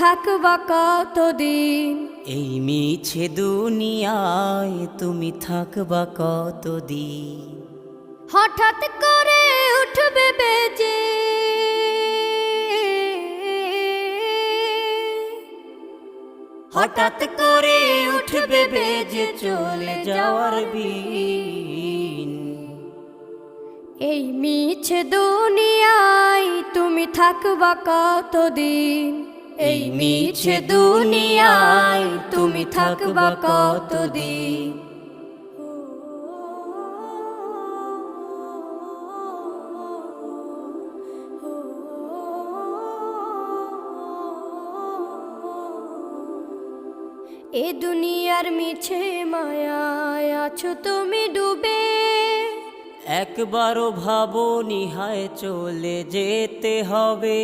থাকবা কতদিন? এই মিছে দুনিয়ায় তুমি থাকবা কতদিন? হঠাৎ করে উঠবে বেজে হঠাৎ করে উঠবে বেজে চলে যাওয়ার বিন। এই মিছে দুনিয়ায় তুমি থাকবা কতদিন? এই মিছে দুনিয়ায় তুমি থাকবা কতদিন? এ দুনিয়ার মিছে মায়ায় আছো তুমি ডুবে, একবারও ভাবো নিহায় চলে যেতে হবে।